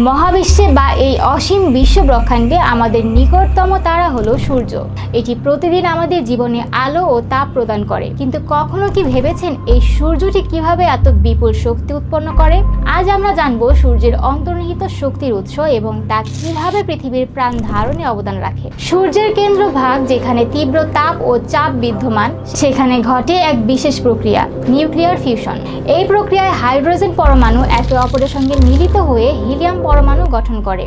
মহাবিশ্বে বা এই অসীম বিশ্ব ব্রহ্মাণ্ডে আমাদের নিকটতম তারা হলো সূর্য। এটি প্রতিদিন আমাদের জীবনে আলো ও তাপ প্রদান করে। কিন্তু কখনো কি ভেবেছেন এই সূর্যটি কিভাবে এত বিপুল শক্তি উৎপন্ন করে? আজ আমরা জানবো সূর্যের অন্তর্নিহিত শক্তির উৎস এবং তা কিভাবে পৃথিবীর প্রাণ ধারণে অবদান রাখে। সূর্যের কেন্দ্রভাগ যেখানে তীব্র তাপ ও চাপ বিদ্যমান, সেখানে ঘটে এক বিশেষ প্রক্রিয়া, নিউক্লিয়ার ফিউশন। এই প্রক্রিয়ায় হাইড্রোজেন পরমাণু একে অপরের সঙ্গে মিলিত হয়ে হিলিয়াম পরমাণু গঠন করে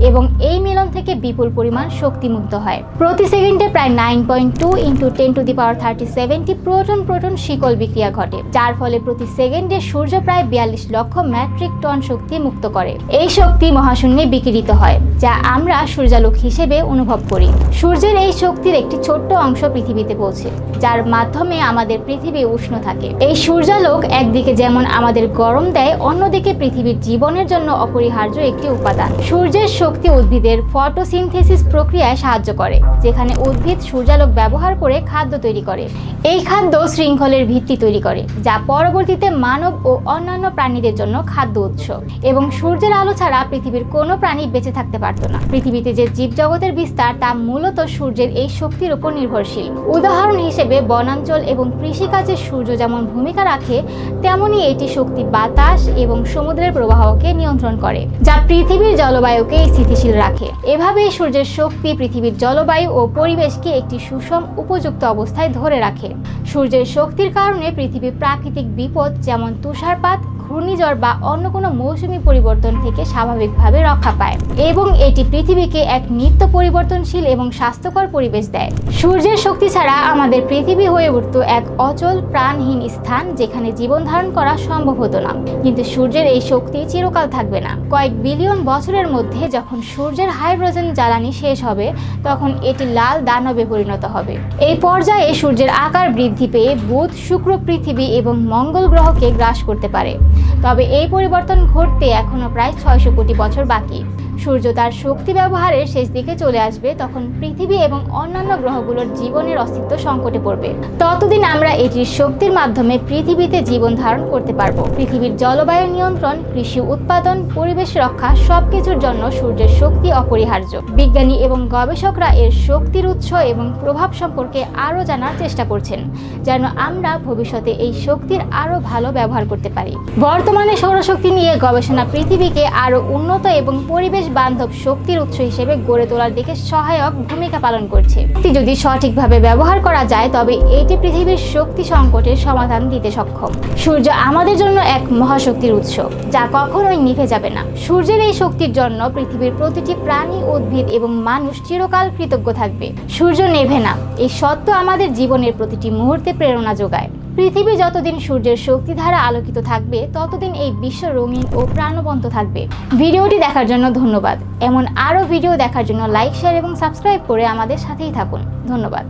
এবং এই মিলন থেকে বিপুল পরিমাণ শক্তি মুক্ত হয়। প্রতি সেকেন্ডে প্রায় 9.2 × 10⁻37টি প্রোটন প্রোটন শিকল বিক্রিয়া ঘটে, যার ফলে প্রতি সেকেন্ডে সূর্য প্রায় 42 লক্ষ মেট্রিক টন শক্তি মুক্ত করে। এই শক্তি মহাশূন্যে বিকিরিত হয়, যা আমরা সূর্যালোক হিসেবে অনুভব করি। সূর্যের এই শক্তির একটি ছোট্ট অংশ পৃথিবীতে পৌঁছে, যার মাধ্যমে আমাদের পৃথিবী উষ্ণ থাকে। এই সূর্যালোক একদিকে যেমন আমাদের গরম দেয়, অন্যদিকে পৃথিবীর জীবনের জন্য অপরিহার্য একটি উপাদান। সূর্যের শক্তি উদ্ভিদের ফটোসিনথেসিস প্রক্রিয়ায় সাহায্য করে, যেখানে উদ্ভিদ সূর্যালোক ব্যবহার করে খাদ্য তৈরি করে। এই খাদ্য শৃঙ্খলের ভিত্তি তৈরি করে, যা পরবর্তীতে মানব ও অন্যান্য প্রাণীদের জন্য খাদ্য উৎস। এবং সূর্যের আলো ছাড়া পৃথিবীর কোনো প্রাণী বেঁচে থাকতে পারত না। পৃথিবীতে যে জীবজগতের বিস্তার তা মূলত সূর্যের এই শক্তির উপর নির্ভরশীল। উদাহরণ হিসেবে বনাঞ্চল এবং কৃষিকাজে সূর্য যেমন ভূমিকা রাখে, তেমনি এটি শক্তি বাতাস এবং সমুদ্রের প্রবাহকে নিয়ন্ত্রণ করে, যা পৃথিবীর জলবায়ুকে স্থিতিশীল রাখে। এভাবেই সূর্যের শক্তি পৃথিবীর জলবায়ু ও পরিবেশকে একটি সুষম উপযুক্ত অবস্থায় ধরে রাখে। সূর্যের শক্তির কারণে পৃথিবী প্রাকৃতিক বিপদ যেমন তুষারপাত, ঘূর্ণিঝড় বা অন্য কোনো মৌসুমী পরিবর্তন থেকে স্বাভাবিকভাবে রক্ষা পায় এবং এটি পৃথিবীকে এক নিত্য পরিবর্তনশীল এবং স্বাস্থ্যকর পরিবেশ দেয়। সূর্যের শক্তি ছাড়া আমাদের পৃথিবী হয়ে উঠত এক অচল প্রাণহীন স্থান, যেখানে জীবন ধারণ করা সম্ভব হতো না। কিন্তু সূর্যের এই শক্তি চিরকাল থাকবে না। কয়েক বিলিয়ন বছরের মধ্যে যখন সূর্যের হাইড্রোজেন জ্বালানি শেষ হবে, তখন এটি লাল দানবে পরিণত হবে। এই পর্যায়ে সূর্যের আকার বৃদ্ধি পেয়ে বুধ, শুক্র, পৃথিবী এবং মঙ্গল গ্রহকে গ্রাস করতে পারে। তবে এই পরিবর্তন ঘটতে এখনো প্রায় 600 কোটি বছর বাকি। সূর্য তার শক্তি ব্যবহারের শেষ দিকে চলে আসবে, তখন পৃথিবী এবং অন্যান্য গ্রহগুলোর জীবনের অস্তিত্ব সংকটে পড়বে। ততদিন আমরা এটির শক্তির মাধ্যমে পৃথিবীতে জীবন ধারণ করতে পারবো। পৃথিবীর জলবায়ু নিয়ন্ত্রণ, কৃষি উৎপাদন, পরিবেশ রক্ষা সবকিছুর জন্য সূর্যের শক্তি অপরিহার্য। বিজ্ঞানী এবং গবেষকরা এর শক্তির উৎস এবং প্রভাব সম্পর্কে আরও জানার চেষ্টা করছেন, যেন আমরা ভবিষ্যতে এই শক্তির আরও ভালো ব্যবহার করতে পারি। বর্তমানে সৌরশক্তি নিয়ে গবেষণা পৃথিবীকে আরও উন্নত এবং পরিবেশ বান্ধব শক্তির উৎস হিসেবে গড়ে তোলার দিকে সহায়ক ভূমিকা পালন করছে। যদি সঠিকভাবে ব্যবহার করা যায়, তবে এটি পৃথিবীর শক্তি সংকটের সমাধান দিতে সক্ষম। সূর্য আমাদের জন্য এক মহাশক্তির উৎস, যা কখনোই নিভে যাবে না। সূর্যের এই শক্তির জন্য পৃথিবীর প্রতিটি প্রাণী, উদ্ভিদ এবং মানুষ চিরকাল কৃতজ্ঞ থাকবে। সূর্য নেভে না, এই সত্য আমাদের জীবনের প্রতিটি মুহূর্তে প্রেরণা যোগায়। পৃথিবী যতদিন সূর্যের শক্তি দ্বারা আলোকিত থাকবে, ততদিন এই বিশ্ব রঙিন ও প্রাণবন্ত থাকবে। ভিডিওটি দেখার জন্য ধন্যবাদ। এমন আরও ভিডিও দেখার জন্য লাইক, শেয়ার এবং সাবস্ক্রাইব করে আমাদের সাথেই থাকুন। ধন্যবাদ।